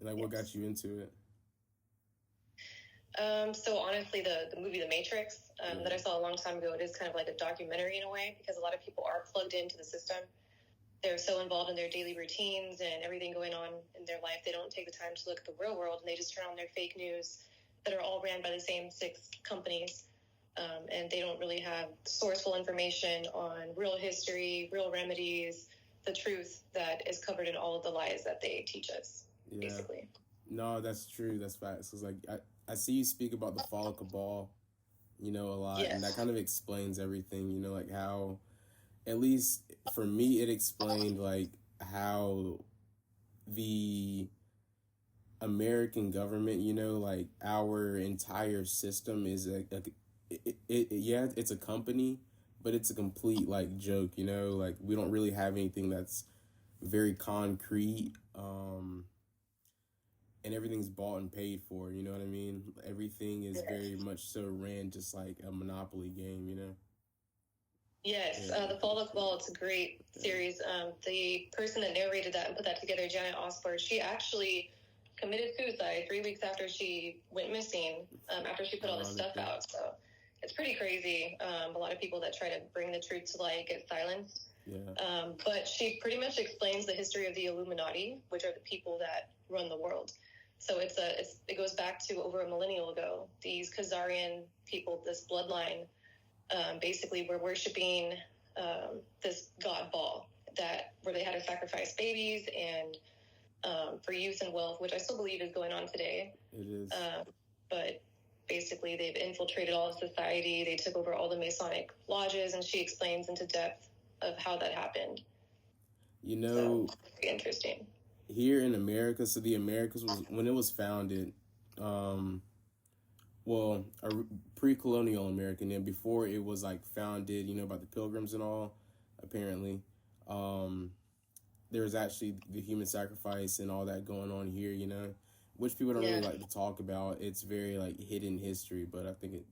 Like, what got you into it? So honestly, the movie The Matrix that I saw a long time ago, it is kind of like a documentary in a way, because a lot of people are plugged into the system. They're so involved in their daily routines and everything going on in their life, they don't take the time to look at the real world, and they just turn on their fake news that are all ran by the same 6 companies. And they don't really have sourceful information on real history, real remedies, the truth that is covered in all of the lies that they teach us, basically. No, that's true. That's facts. It's like, I see you speak about the fall cabal, a lot. Yes. And that kind of explains everything, like how, at least for me, it explained like how the American government, like our entire system is it's a company, but it's a complete like joke, like we don't really have anything that's very concrete, and everything's bought and paid for, you know what I mean? Everything is very much so ran just like a Monopoly game, Yes, The Fall of the Cabal, it's a great series. The person that narrated that and put that together, Janet Osborne, she actually committed suicide 3 weeks after she went missing, after she put all this stuff out. So it's pretty crazy. A lot of people that try to bring the truth to light get silenced. But she pretty much explains the history of the Illuminati, which are the people that run the world. So it goes back to over a millennial ago. These Khazarian people, this bloodline, basically were worshiping this god Baal, where they had to sacrifice babies and for youth and wealth, which I still believe is going on today. It is. But basically they've infiltrated all of society. They took over all the Masonic lodges, and she explains into depth of how that happened. So, interesting. Here in America, so the Americas was, when it was founded, a pre-colonial American, and before it was like founded, by the Pilgrims and all, apparently, there was actually the human sacrifice and all that going on here, which people don't really like to talk about. It's very like hidden history, but I think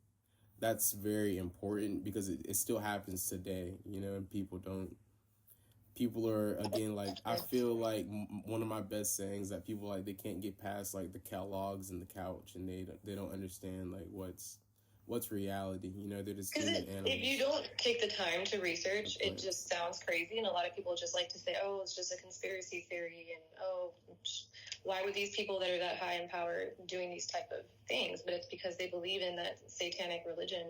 that's very important because it still happens today, and people are, again, like, I feel like one of my best sayings that people, like, they can't get past, like, the catalogs and the couch, and they don't understand, like, what's reality, they're just human animals. If you don't take the time to research, it just sounds crazy, and a lot of people just like to say, oh, it's just a conspiracy theory, and oh, why would these people that are that high in power doing these type of things? But it's because they believe in that satanic religion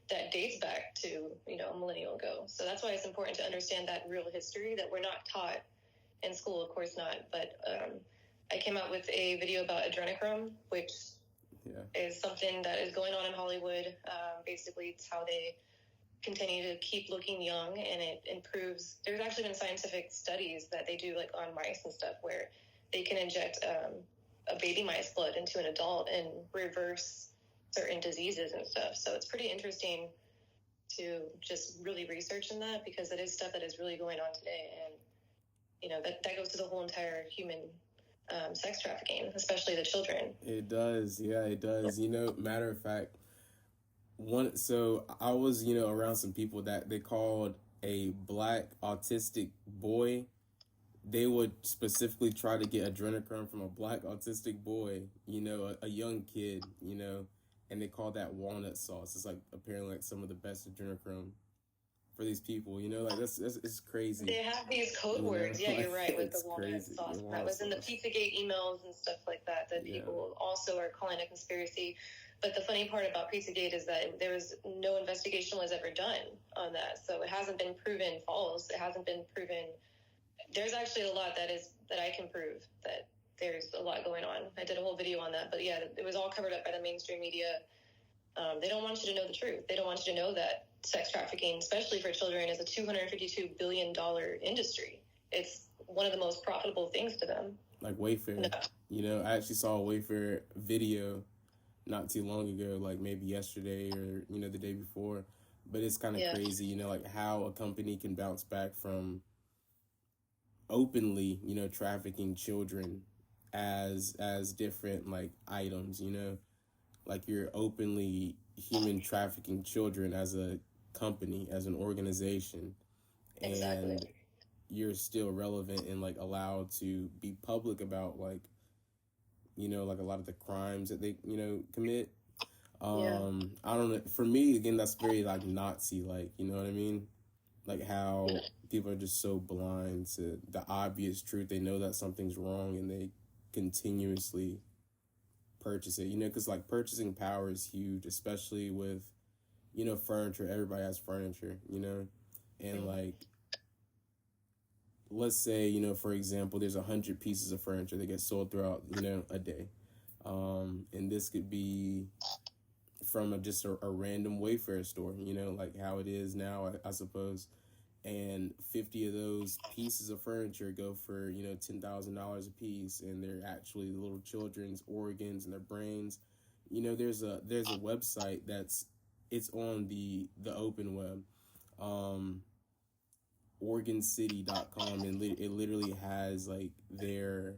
that dates back to, a millennial ago. So that's why it's important to understand that real history that we're not taught in school, of course not. But I came out with a video about Adrenochrome, which is something that is going on in Hollywood. Basically, it's how they continue to keep looking young, and it improves. There's actually been scientific studies that they do, like on mice and stuff, where they can inject a baby mice blood into an adult and reverse certain diseases and stuff. So it's pretty interesting to just really research in that, because it is stuff that is really going on today. And, that goes to the whole entire human sex trafficking, especially the children. It does. Yeah, it does. Matter of fact, so I was, around some people that they called a black autistic boy. They would specifically try to get adrenochrome from a black autistic boy, a young kid, and they call that walnut sauce. It's like apparently like some of the best adrenochrome for these people, like that's it's crazy. They have these code words. Yeah, you're right, with the walnut sauce. That was in the Pizzagate emails and stuff like that people also are calling a conspiracy. But the funny part about Pizzagate is that there was no investigation was ever done on that. So it hasn't been proven false. It hasn't been proven. There's actually a lot that I can prove that there's a lot going on. I did a whole video on that, but yeah, it was all covered up by the mainstream media. They don't want you to know the truth. They don't want you to know that sex trafficking, especially for children, is a $252 billion industry. It's one of the most profitable things to them. Like Wayfair. No. I actually saw a Wayfair video not too long ago, like maybe yesterday or, the day before. But it's kind of crazy, like how a company can bounce back from openly, trafficking children as different like items, like you're openly human trafficking children as a company, as an organization, Exactly. And you're still relevant and like allowed to be public about like you know, like a lot of the crimes that they, you know, commit. Yeah. I don't know. For me, again, that's very like Nazi-like, you know what I mean? Like how people are just so blind to the obvious truth. They know that something's wrong and they continuously purchase it, you know, because like purchasing power is huge, especially with, you know, furniture. Everybody has furniture, you know, and like, let's say, you know, for example, there's 100 pieces of furniture that get sold throughout, you know, a day. And this could be from just a random Wayfair store, you know, like how it is now, I suppose. And 50 of those pieces of furniture go for, you know, $10,000 a piece, and they're actually little children's organs and their brains. You know, there's a website it's on the open web, organcity.com, and it literally has like their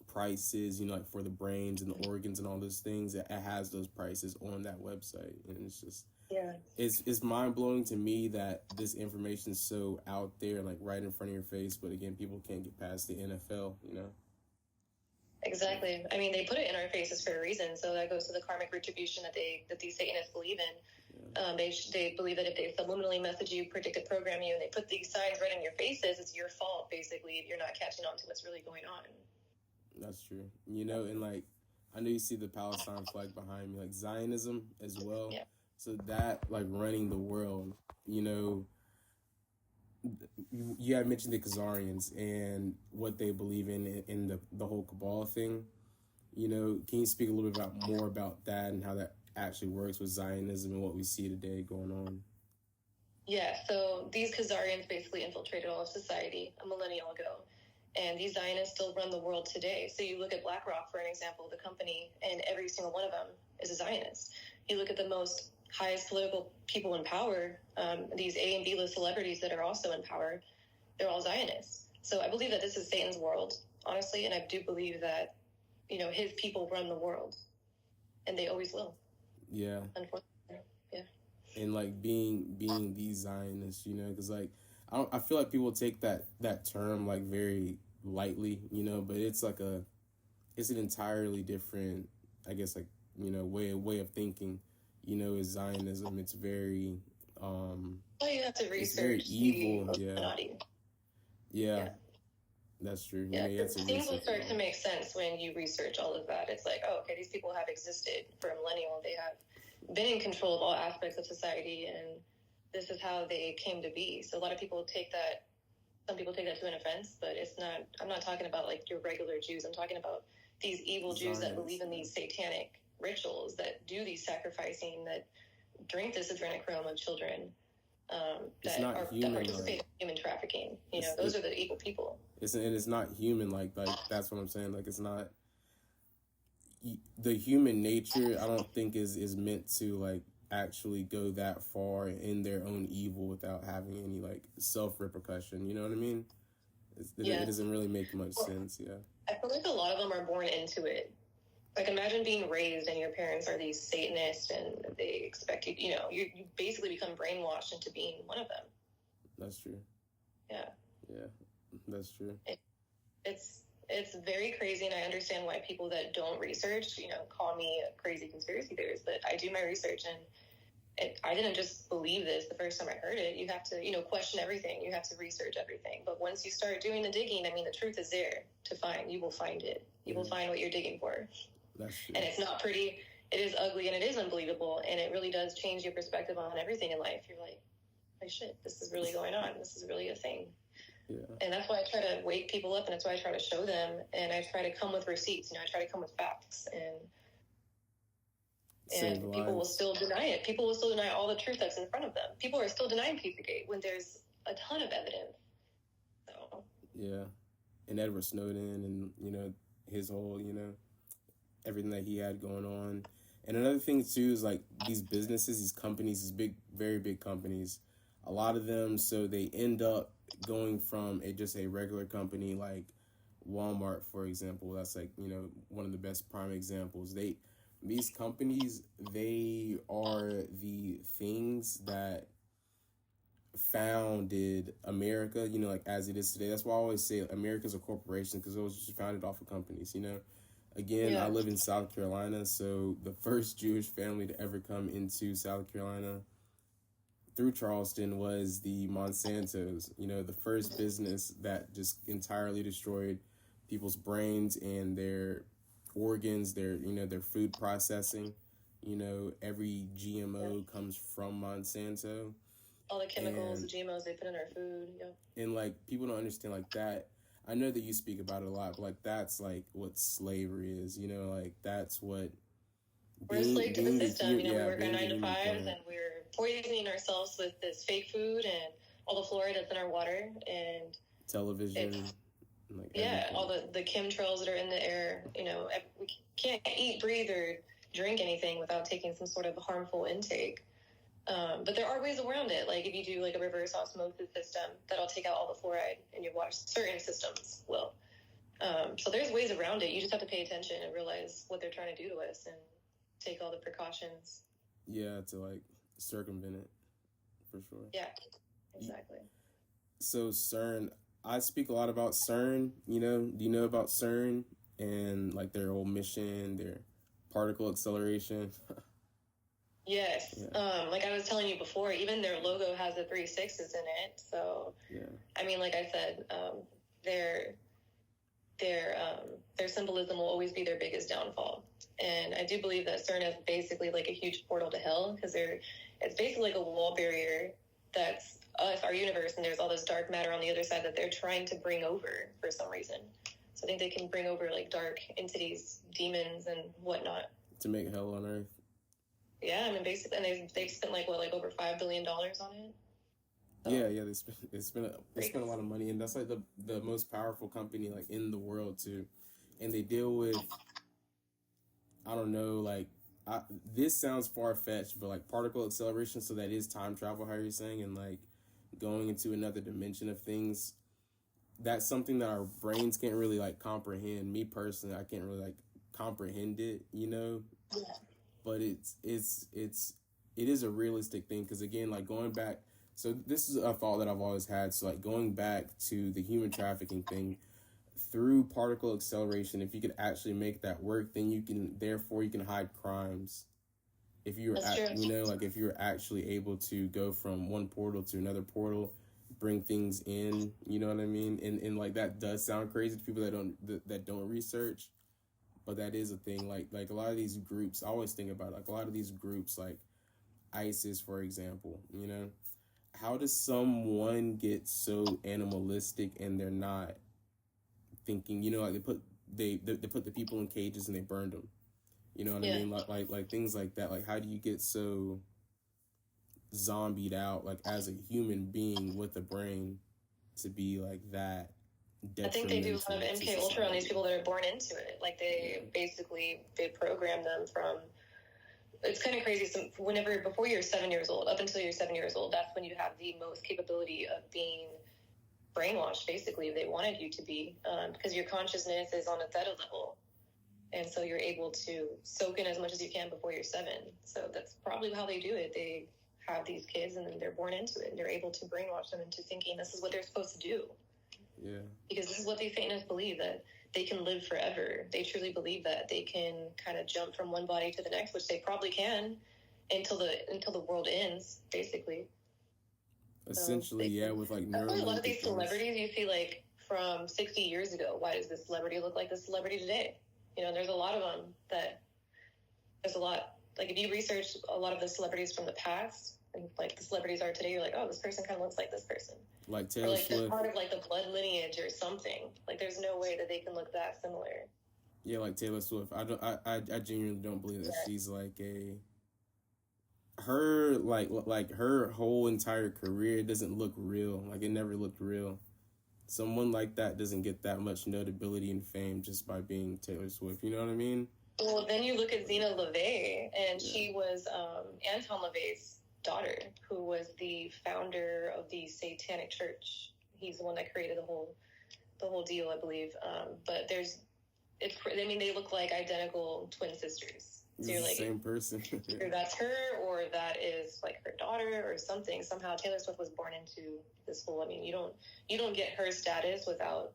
prices, you know, like for the brains and the organs and all those things. It has those prices on that website, and it's just, Yeah. it's mind-blowing to me that this information is so out there, like right in front of your face, but again, people can't get past the NFL, you know. Exactly. I mean, they put it in our faces for a reason. So that goes to the karmic retribution that these Satanists believe in. Yeah. They believe that if they subliminally message you, predictive program you, and they put these signs right in your faces, it's your fault, basically, if you're not catching on to what's really going on. That's true. You know, and like, I know you see the Palestine flag behind me, like Zionism as well. Yeah. So that, like, running the world, you know, you had mentioned the Khazarians and what they believe in the whole cabal thing. You know, can you speak a little bit more about that and how that actually works with Zionism and what we see today going on? Yeah, so these Khazarians basically infiltrated all of society a millennium ago. And these Zionists still run the world today. So you look at BlackRock, for an example, the company, and every single one of them is a Zionist. You look at the most highest political people in power, these A and B list celebrities that are also in power, they're all Zionists. So I believe that this is Satan's world, honestly, and I do believe that, you know, his people run the world, and they always will. Yeah. Unfortunately, yeah. And like being these Zionists, you know, because like I feel like people take that term like very lightly, you know, but it's like it's an entirely different, I guess, like, you know, way of thinking, you know, is Zionism. It's very well, you have to research. It's very evil. Yeah. That's true. Yeah, things will start to make sense when you research all of that. It's like, oh, okay, these people have existed for a millennium. They have been in control of all aspects of society, and this is how they came to be. So a lot of people take that, some people take that to an offense, but it's not, I'm not talking about like your regular Jews. I'm talking about these evil Jews that believe in these satanic rituals, that do these sacrificing, that drink this adrenochrome of children, that participate in human trafficking. You know, those are the evil people. It's not human, like that's what I'm saying. Like, it's not the human nature. I don't think is meant to like actually go that far in their own evil without having any like self repercussion. You know what I mean? It doesn't really make much sense. Yeah, I feel like a lot of them are born into it. Like, imagine being raised and your parents are these Satanists and they expect you, you know, you basically become brainwashed into being one of them. That's true. Yeah. Yeah, that's true. It's very crazy, and I understand why people that don't research, you know, call me a crazy conspiracy theorist, but I do my research, and I didn't just believe this the first time I heard it. You have to, you know, question everything. You have to research everything. But once you start doing the digging, I mean, the truth is there to find. You will find it. You will find what you're digging for. That's true. And it's not pretty. It is ugly, and it is unbelievable, and it really does change your perspective on everything in life. You're like, oh, shit, this is really going on. This is really a thing. Yeah. And that's why I try to wake people up, and that's why I try to show them, and I try to come with receipts. You know, I try to come with facts, and people will still deny it. People will still deny all the truth that's in front of them. People are still denying Pizzagate when there's a ton of evidence. So. Yeah, and Edward Snowden, and you know, his whole, you know, everything that he had going on. And another thing too is like these businesses, these companies, these big, very big companies. A lot of them, so they end up going from just a regular company like Walmart, for example. That's like, you know, one of the best prime examples. These companies, they are the things that founded America, you know, like as it is today. That's why I always say America's a corporation, because it was just founded off of companies, you know. Again, I live in South Carolina, so the first Jewish family to ever come into South Carolina through Charleston was the Monsantos, you know, the first business that just entirely destroyed people's brains and their organs, their, you know, their food processing. You know, every GMO comes from Monsanto. All the chemicals, the GMOs they put in our food. Yeah. And like, people don't understand like that. I know that you speak about it a lot, but like, that's like what slavery is, you know, like that's what we're a slave to the system. You know, we work our 9 to 5s and we're poisoning ourselves with this fake food and all the fluoride that's in our water and television. Like all the chemtrails that are in the air. You know, we can't eat, breathe, or drink anything without taking some sort of harmful intake. But there are ways around it. Like if you do like a reverse osmosis system, that'll take out all the fluoride in your water. Certain systems will. So there's ways around it. You just have to pay attention and realize what they're trying to do to us and take all the precautions. Yeah, to like circumvent it, for sure. Yeah, exactly. So CERN, I speak a lot about CERN, you know. Do you know about CERN and like their whole mission, their particle acceleration? Yes. Yeah. Like I was telling you before, even their logo has the 3 6s in it. So, yeah. I mean, like I said, their symbolism will always be their biggest downfall. And I do believe that CERN is basically like a huge portal to hell, because it's basically like a wall barrier that's us, our universe, and there's all this dark matter on the other side that they're trying to bring over for some reason. So I think they can bring over like dark entities, demons, and whatnot to make hell on Earth. Yeah, I mean, basically, and they've spent like over $5 billion on it. Yeah, they spent a lot of money, and that's like the most powerful company like in the world too, and they deal with, I don't know, like this sounds far fetched, but like particle acceleration, so that is time travel, how you're saying, and like going into another dimension of things. That's something that our brains can't really like comprehend. Me personally, I can't really like comprehend it, you know. Yeah. But it is a realistic thing, because again, like going back, so this is a thought that I've always had. So like going back to the human trafficking thing, through particle acceleration, if you could actually make that work, then you can hide crimes. If you were, you know, like if you're actually able to go from one portal to another portal, bring things in, you know what I mean? And like that does sound crazy to people that don't research. But that is a thing. Like a lot of these groups, I always think about it, like a lot of these groups, like ISIS, for example, you know, how does someone get so animalistic and they're not thinking, you know, like they put the people in cages and they burned them, you know what I mean? Like things like that. Like, how do you get so zombied out, like as a human being with a brain, to be like that? I think they do a lot of MK Ultra on these people that are born into it. Like they program them from. It's kind of crazy. So before you're 7 years old, up until you're 7 years old, that's when you have the most capability of being brainwashed. Basically, if they wanted you to be, because your consciousness is on a theta level, and so you're able to soak in as much as you can before you're 7. So that's probably how they do it. They have these kids, and then they're born into it, and they're able to brainwash them into thinking this is what they're supposed to do. Yeah. Because this is what these Satanists believe, that they can live forever. They truly believe that they can kind of jump from one body to the next, which they probably can until the world ends, basically. Essentially, with like a lot of these celebrities you see like from 60 years ago. Why does this celebrity look like this celebrity today? You know, there's a lot of them there's a lot. Like if you research a lot of the celebrities from the past, and like the celebrities are today, you're like, oh, this person kind of looks like this person. Like Taylor Swift. They're part of like the blood lineage or something. Like there's no way that they can look that similar. Yeah, like Taylor Swift. I genuinely don't believe that she's like her whole entire career doesn't look real. Like it never looked real. Someone like that doesn't get that much notability and fame just by being Taylor Swift. You know what I mean? Well, then you look at Zena LaVey, and she was Anton LaVey's daughter, who was the founder of the Satanic Church. He's the one that created the whole deal, I believe. But they look like identical twin sisters. So you're like, same person. either that's her or that is like her daughter or something. Somehow Taylor Swift was born into this whole, I mean, you don't get her status without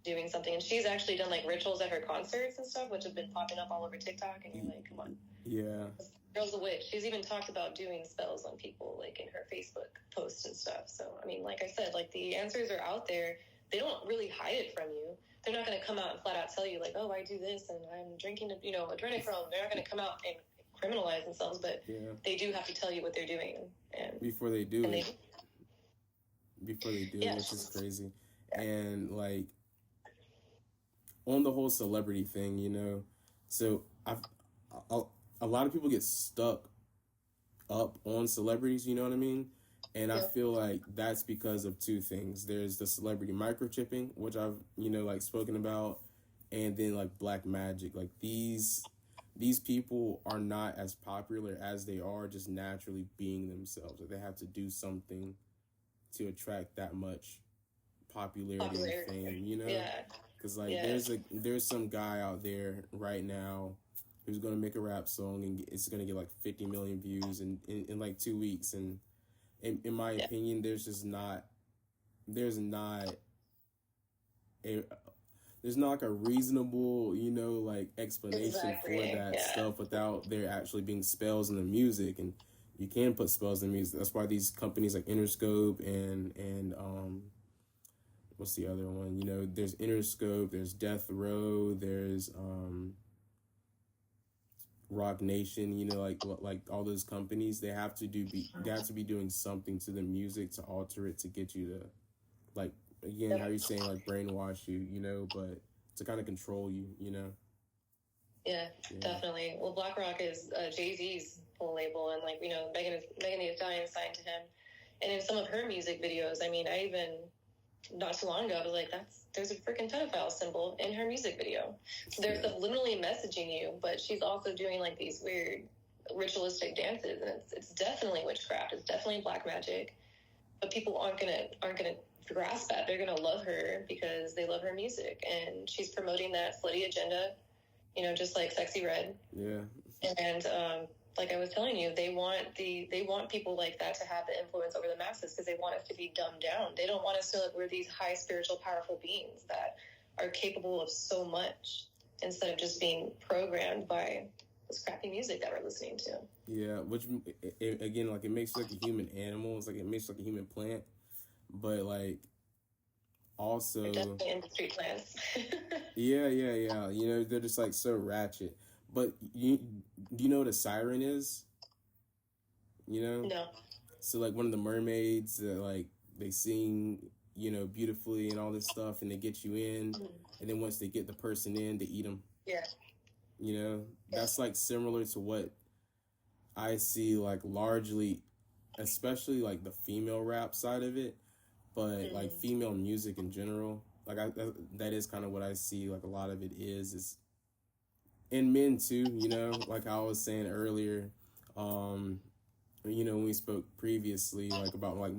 doing something. And she's actually done like rituals at her concerts and stuff, which have been popping up all over TikTok. And you're like, come on. Yeah. Girl's a witch. She's even talked about doing spells on people, like in her Facebook posts and stuff. So, I mean, like I said, like the answers are out there. They don't really hide it from you. They're not going to come out and flat out tell you, like, oh, I do this and I'm drinking, adrenochrome. They're not going to come out and criminalize themselves, but they do have to tell you what they're doing. And before they do it. Before they do it, which is crazy. And, like, on the whole celebrity thing, so a lot of people get stuck up on celebrities, you know what I mean? And I feel like that's because of two things. There's the celebrity microchipping, which I've, like spoken about, and then like black magic. Like these people are not as popular as they are just naturally being themselves. Like they have to do something to attract that much popularity and fame, Yeah. Because like there's some guy out there right now who's going to make a rap song and it's going to get like 50 million views in like 2 weeks. And in my opinion, there's not like a reasonable, like explanation for that stuff without there actually being spells in the music. And you can put spells in music. That's why these companies like Interscope and what's the other one? There's Interscope, there's Death Row, there's Rock Nation, like all those companies, they have to be doing something to the music to alter it to get you to, like, again, how you're saying, like, brainwash you, but to kind of control you, Yeah, definitely. Well, BlackRock is Jay-Z's whole label, and like, Megan Thee Stallion signed to him. And in some of her music videos, I mean, I even not too long ago, I was like, there's a freaking pedophile symbol in her music video. So they're subliminally messaging you, but she's also doing like these weird ritualistic dances, and it's definitely witchcraft. It's definitely black magic. But people aren't gonna grasp that. They're gonna love her because they love her music, and she's promoting that slutty agenda, just like Sexy Red. Yeah. And like I was telling you, they want people like that to have the influence over the masses because they want us to be dumbed down. They don't want us to we're these high spiritual, powerful beings that are capable of so much instead of just being programmed by this crappy music that we're listening to. Yeah, which again, like it makes you like a human animal. It's like it makes you like a human plant, but like also they're definitely industry plants. yeah. They're just like so ratchet. But do you know what a siren is? No. So like one of the mermaids that like they sing, beautifully and all this stuff, and they get you in, and then once they get the person in, they eat them. Yeah. That's like similar to what I see like largely, especially like the female rap side of it, but like female music in general. Like that is kind of what I see. Like a lot of it is. And men too, like I was saying earlier, when we spoke previously, like about like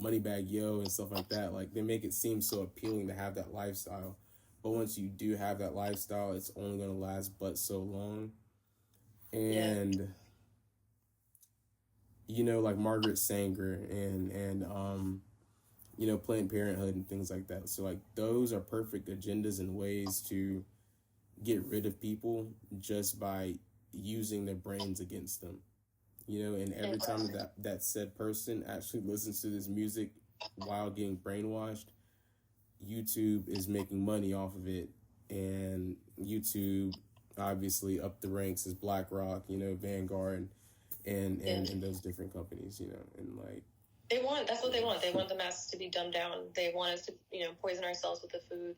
Moneybagg Yo and stuff like that, like they make it seem so appealing to have that lifestyle. But once you do have that lifestyle, it's only going to last but so long. And, like Margaret Sanger and Planned Parenthood and things like that. So like those are perfect agendas and ways to get rid of people just by using their brains against them, and every time that said person actually listens to this music while getting brainwashed, YouTube is making money off of it. And YouTube obviously up the ranks as BlackRock, Vanguard and those different companies, and like that's what they want. They want the masses to be dumbed down. They want us to, poison ourselves with the food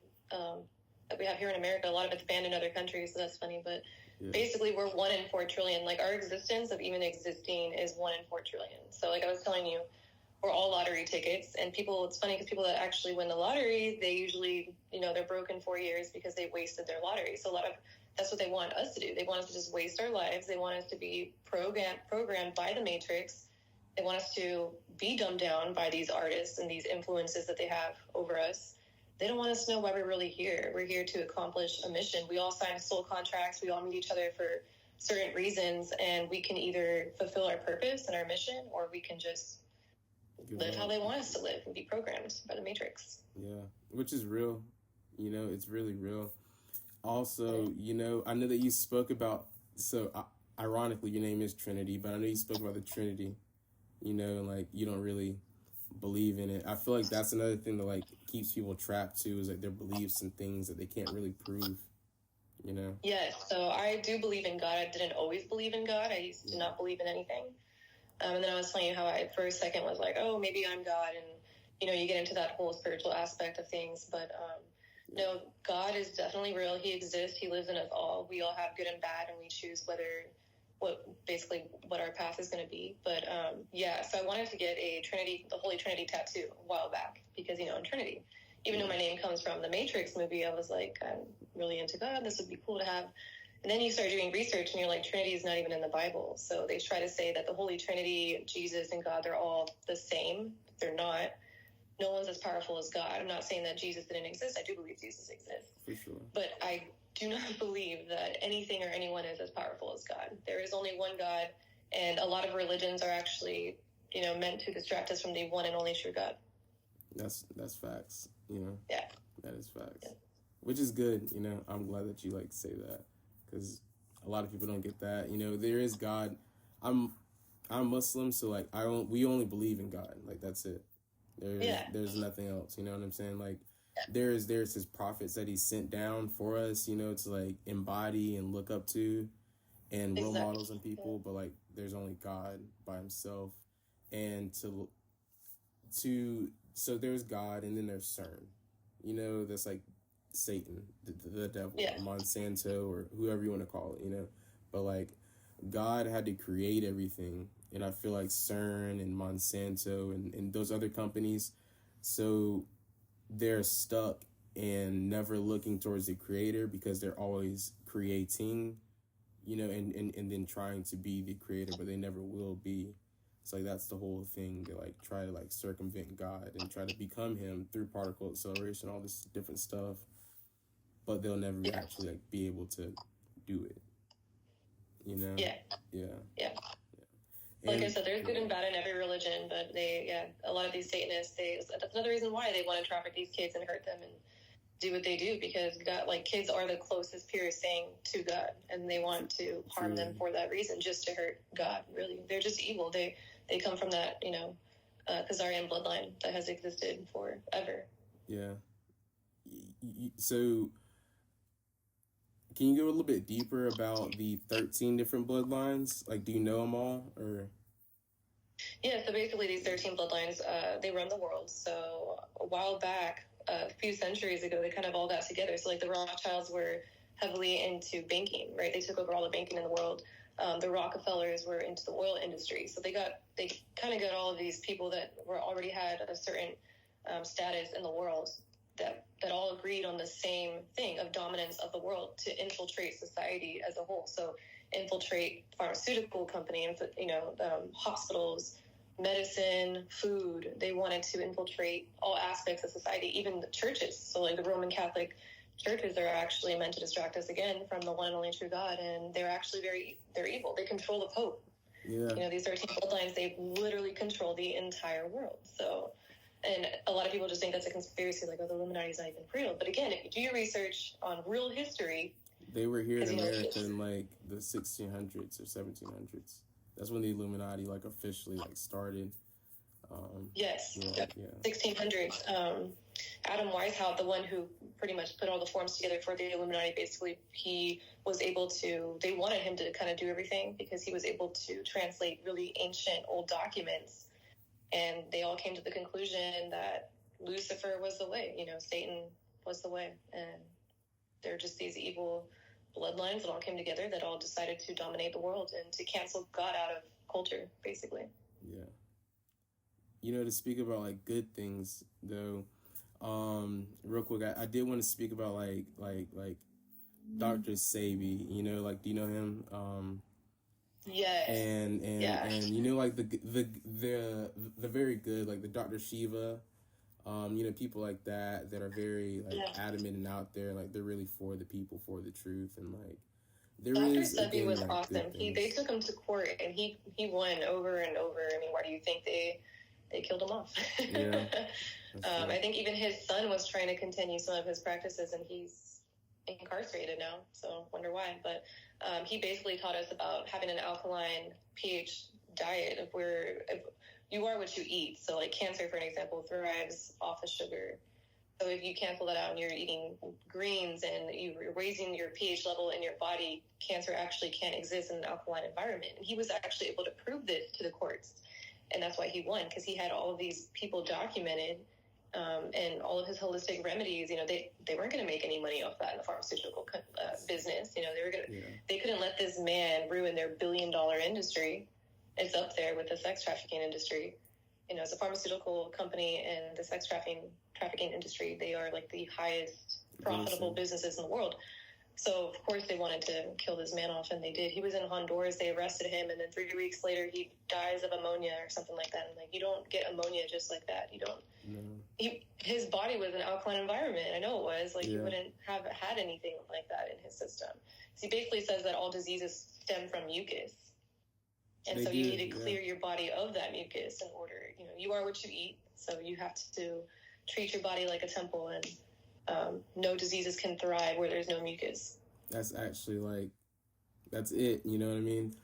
that we have here in America. A lot of it's banned in other countries, so that's funny. But basically, we're 1 in 4 trillion. Like, our existence of even existing is 1 in 4 trillion. So, like I was telling you, we're all lottery tickets. And it's funny because people that actually win the lottery, they usually, they're broken 4 years because they wasted their lottery. So that's what they want us to do. They want us to just waste our lives. They want us to be programmed by the Matrix. They want us to be dumbed down by these artists and these influences that they have over us. They don't want us to know why we're really here. We're here to accomplish a mission. We all sign soul contracts. We all meet each other for certain reasons, and we can either fulfill our purpose and our mission, or we can just live how they want us to live and be programmed by the Matrix. Yeah, which is real. It's really real. Also, I know that you spoke about, ironically, your name is Trinity, but I know you spoke about the Trinity, and like you don't really believe in it. I feel like that's another thing that like keeps people trapped too, is like their beliefs and things that they can't really prove, Yes, so I do believe in God. I didn't always believe in God. I used to not believe in anything. And then I was telling you how I, for a second, was like, oh, maybe I'm God. And, you get into that whole spiritual aspect of things. But, no, God is definitely real. He exists. He lives in us all. We all have good and bad, and we choose what our path is going to be. But, so I wanted to get the Holy Trinity tattoo a while back because, in Trinity, even though my name comes from the Matrix movie, I was like, I'm really into God. This would be cool to have. And then you start doing research and you're like, Trinity is not even in the Bible. So they try to say that the Holy Trinity, Jesus and God, they're all the same. They're not. No one's as powerful as God. I'm not saying that Jesus didn't exist. I do believe Jesus exists. For sure. But I do not believe that anything or anyone is as powerful as God. There is only one God, and a lot of religions are actually, meant to distract us from the one and only true God. That's facts, Yeah. That is facts. Yeah. Which is good, I'm glad that you like say that, because a lot of people don't get that. There is God. I'm Muslim, so like we only believe in God. Like that's it. There's nothing else. You know what I'm saying? Like there's his prophets that he sent down for us, to like embody and look up to, and role models and people. But like there's only God by himself, and so there's God, and then there's CERN. That's like Satan, the devil, or Monsanto, or whoever you want to call it, But like God had to create everything, and I feel like CERN and Monsanto and those other companies, so they're stuck and never looking towards the creator because they're always creating, and then trying to be the creator, but they never will be. It's like that's the whole thing. They like try to like circumvent God and try to become him through particle acceleration, all this different stuff, but they'll never actually like be able to do it. Yeah. Like I said, there's good and bad in every religion, but a lot of these Satanists, that's another reason why they want to traffic these kids and hurt them and do what they do, because God, like, kids are the closest, purest thing to God, and they want to harm them for that reason, just to hurt God. Really, they're just evil. They come from that, Khazarian bloodline that has existed forever. Yeah. So, can you go a little bit deeper about the 13 different bloodlines? Like, do you know them all, or? Yeah, so basically these 13 bloodlines, they run the world. So a while back, a few centuries ago, they kind of all got together. So like the Rothschilds were heavily into banking, right? They took over all the banking in the world. The Rockefellers were into the oil industry. So they kind of got all of these people that already had a certain status in the world that all agreed on the same thing of dominance of the world to infiltrate society as a whole. So infiltrate pharmaceutical company, hospitals, medicine, food. They wanted to infiltrate all aspects of society, even the churches. So like the Roman Catholic churches are actually meant to distract us again from the one and only true God, and they're actually they're evil. They control the Pope. Yeah. These 13 bloodlines, they literally control the entire world. So, and a lot of people just think that's a conspiracy, like, oh, the Illuminati is not even real. But again, if you do your research on real history, they were here in America in like the 1600s or 1700s. That's when the Illuminati like officially like started. Yes. Yeah. 1600s. Adam Weishaupt, the one who pretty much put all the forms together for the Illuminati, basically, he was able to, they wanted him to kind of do everything because he was able to translate really ancient old documents. And they all came to the conclusion that Lucifer was the way, Satan was the way. And they're just these evil bloodlines that all came together that all decided to dominate the world and to cancel God out of culture, basically. Yeah. To speak about like good things though, real quick, I did want to speak about like Dr.Sebi, like, do you know him? Yes. And like the very good, like the Dr. Shiva, people like that are very like adamant and out there, like they're really for the people, for the truth, and like there Dr. is Sebi again was like awesome. good things. They took him to court and he won over and over. I mean, why do you think they killed him off? Yeah, I think even his son was trying to continue some of his practices, and he's incarcerated now. So wonder why. But he basically taught us about having an alkaline pH diet of where if you are what you eat. So like cancer, for an example, thrives off of sugar. So if you cancel that out and you're eating greens and you're raising your pH level in your body, cancer actually can't exist in an alkaline environment. And he was actually able to prove this to the courts. And that's why he won, because he had all of these people documented, and all of his holistic remedies. You know, they weren't going to make any money off that in the pharmaceutical business. You know, they couldn't let this man ruin their $1 billion industry. It's up there with the sex trafficking industry. You know, as a pharmaceutical company and the sex trafficking industry, they are like the highest profitable businesses in the world. So, of course, they wanted to kill this man off, and they did. He was in Honduras. They arrested him, and then 3 weeks later, he dies of ammonia or something like that. And, like, you don't get ammonia just like that. You don't. No. His body was an alkaline environment. I know it was. Like, he wouldn't have had anything like that in his system. So he basically says that all diseases stem from mucus. And so you need to clear your body of that mucus in order, you know, you are what you eat. So you have to treat your body like a temple, and no diseases can thrive where there's no mucus. That's actually like, that's it. You know what I mean?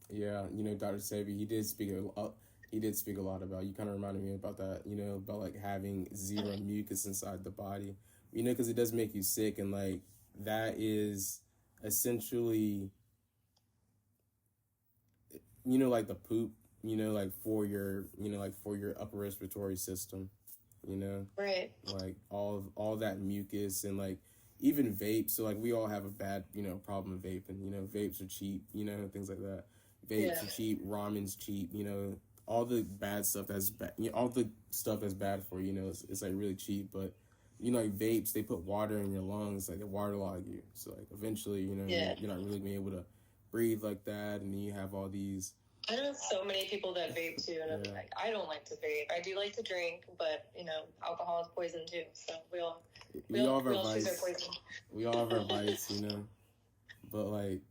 Yeah. You know, Dr. Sebi, he did speak a lot about, you kind of reminded me about that, you know, about like having zero mucus inside the body, you know, because it does make you sick. And like, that is essentially, you know, like the poop, you know, like for your, you know, like for your upper respiratory system, you know, right? Like all that mucus, and like even vapes. So like we all have a bad, you know, problem with vaping. You know, vapes are cheap, you know, things like that. Vapes are cheap, ramen's cheap, you know, all the bad stuff that's bad, you know, all the stuff that's bad for you, you know, it's like really cheap. But you know, like vapes, they put water in your lungs, like they waterlog you. So like eventually, you know, you're not really being able to breathe like that, and then you have all these. I know so many people that vape too, and I'm like, I don't like to vape. I do like to drink, but you know, alcohol is poison too. So we all have our vice. We all have our vice, you know. But like,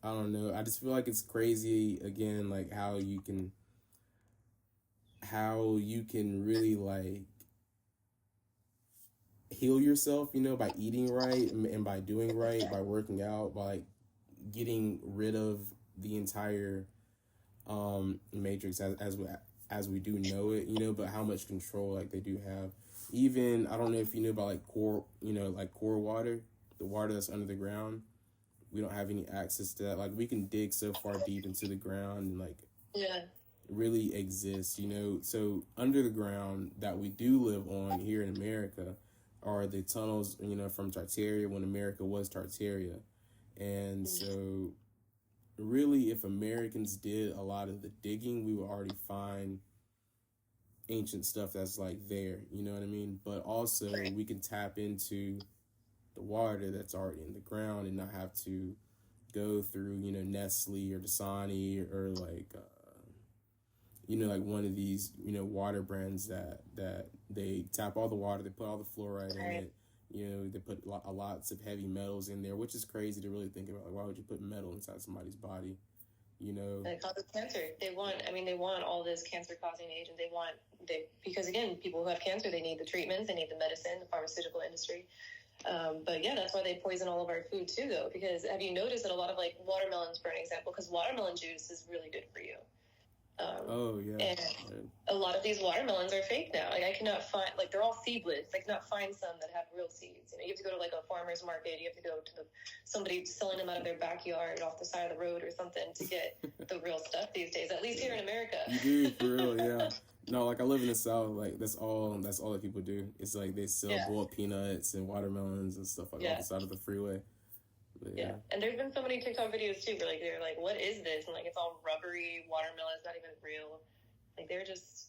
I don't know. I just feel like it's crazy again, like how you can really like heal yourself, you know, by eating right and by doing right, by working out, by like getting rid of the entire matrix as we do know it, you know, but how much control like they do have. Even, I don't know if you know about like core, you know, like core water, the water that's under the ground. We don't have any access to that. Like we can dig so far deep into the ground and like really exist, you know. So under the ground that we do live on here in America are the tunnels, you know, from Tartaria, when America was Tartaria. And so really, if Americans did a lot of the digging, we would already find ancient stuff that's like there, you know what I mean? But also we can tap into the water that's already in the ground and not have to go through, you know, Nestle or Dasani or like, you know, like one of these, you know, water brands that they tap all the water, they put all the fluoride in it. You know, they put lots of heavy metals in there, which is crazy to really think about. Like, why would you put metal inside somebody's body? You know, and it causes cancer. They want all this cancer-causing agent. Because again, people who have cancer, they need the treatments, they need the medicine, the pharmaceutical industry. But yeah, that's why they poison all of our food too, though. Because have you noticed that a lot of like watermelons, for an example, because watermelon juice is really good for you. And a lot of these watermelons are fake now. Like I cannot find, like they're all seedless. I cannot find some that have real seeds. You know, you have to go to like a farmer's market. You have to go to somebody selling them out of their backyard off the side of the road or something to get the real stuff these days. At least here in America. You do, for real, yeah. No, like I live in the South. Like that's all that people do. It's like they sell boiled peanuts and watermelons and stuff like off the side of the freeway. But, and there's been so many TikTok videos too where like they're like, what is this? And like it's all rubbery watermelon, it's not even real. Like they're just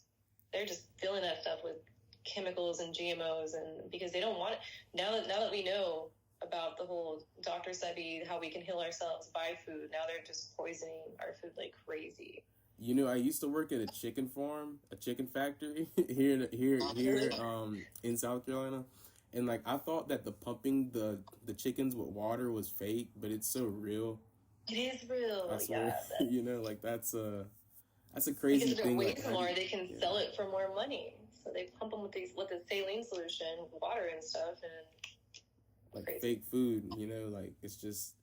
filling that stuff with chemicals and GMOs, and because they don't want it. Now that we know about the whole Dr. Sebi, how we can heal ourselves by food, now they're just poisoning our food like crazy. You know, I used to work at a chicken farm, a chicken factory here in South Carolina. And like I thought that the pumping the chickens with water was fake, but it's so real. It is real. I swear, Yeah. you know, like that's a crazy because thing. if it Like, weighs more, they can sell it for more money. So they pump them with the saline solution, water and stuff, and like crazy. fake food. You know, like it's just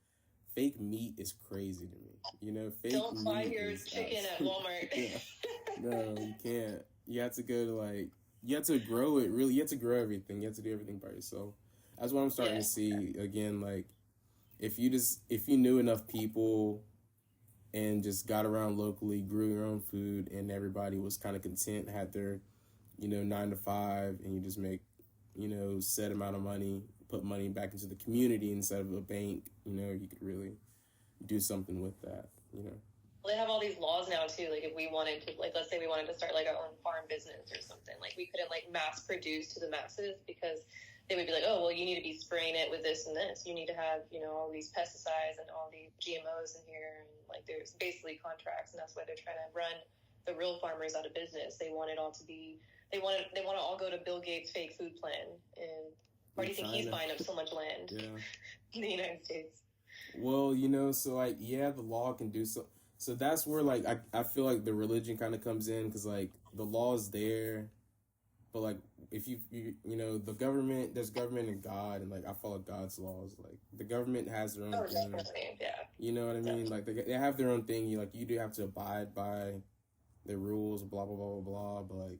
fake meat is crazy to me. You know, fake Don't buy meat your is chicken at Walmart. Yeah. No, you can't. You have to go to like you have to grow it. Really, you have to grow everything. You have to do everything by yourself. That's what I'm starting to see again. Like if you knew enough people and just got around locally, grew your own food, and everybody was kind of content, had their, 9 to 5, and you just make, set amount of money, put money back into the community instead of a bank, you could really do something with that, Well, they have all these laws now too. Like if we wanted to, like let's say we wanted to start like our own farm business or something, like we couldn't like mass produce to the masses because they would be like, oh, well, you need to be spraying it with this and this. You need to have, all these pesticides and all these GMOs in here. And like there's basically contracts, and that's why they're trying to run the real farmers out of business. They want it all to be, they want to all go to Bill Gates' fake food plan. And why do you think he's buying up so much land in the United States? Well, so like, yeah, the law can do so. So that's where like, I feel like the religion kind of comes in because like the law's there. But like, if the government, there's government and God, and like I follow God's laws. Like the government has their own thing. Yeah. You know what I mean? Like they have their own thing. You do have to abide by the rules, blah blah blah blah blah. But like,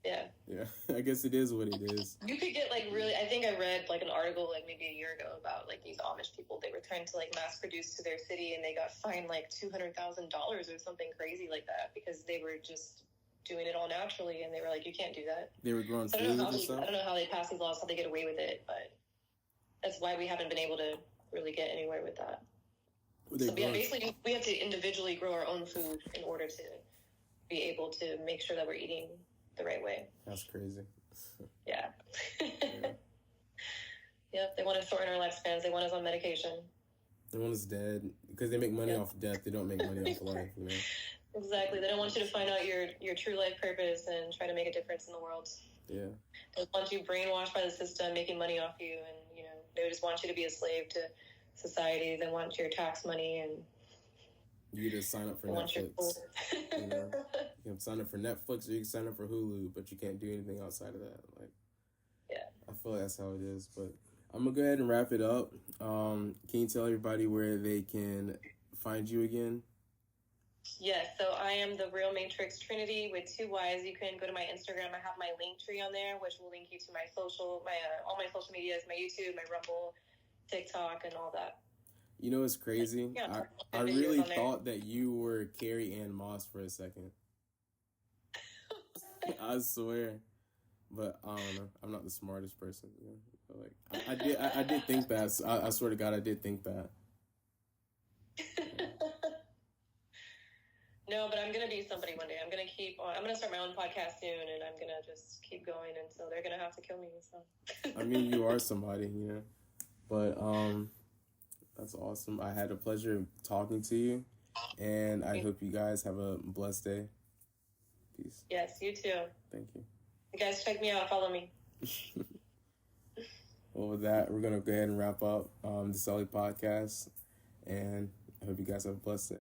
yeah, I guess it is what it is. You could get like really. I think I read like an article like maybe a year ago about like these Amish people. They were trying to like mass produce to their city, and they got fined like $200,000 or something crazy like that because they were just doing it all naturally, and they were like, you can't do that. They were growing food and stuff? I don't know how they pass these laws, how they get away with it, but that's why we haven't been able to really get anywhere with that. So basically, we have to individually grow our own food in order to be able to make sure that we're eating the right way. That's crazy. Yeah. Yep, they want to shorten our lifespans. They want us on medication. They want us dead because they make money off death. They don't make money off life, Exactly. They don't want you to find out your true life purpose and try to make a difference in the world. Yeah. They want you brainwashed by the system, making money off you, and they just want you to be a slave to society. They want your tax money, and you just sign up for Netflix. You can sign up for Netflix or you can sign up for Hulu, but you can't do anything outside of that. Like, I feel like that's how it is. But I'm gonna go ahead and wrap it up. Can you tell everybody where they can find you again? Yes, so I am the Real Matrix Trinity with 2 Y's. You can go to my Instagram. I have my link tree on there, which will link you to my all my social medias, my YouTube, my Rumble, TikTok, and all that. You know, it's crazy. I really thought that you were Carrie Ann Moss for a second. I swear. But I don't know. I'm not the smartest person. But like I did think that. I swear to God, I did think that. No, but I'm going to be somebody one day. I'm going to start my own podcast soon, and I'm going to just keep going until they're going to have to kill me. So. I mean, you are somebody, But that's awesome. I had a pleasure talking to you, and I hope you guys have a blessed day. Peace. Yes, you too. Thank you. You guys check me out. Follow me. Well, with that, we're going to go ahead and wrap up the Sully podcast, and I hope you guys have a blessed day.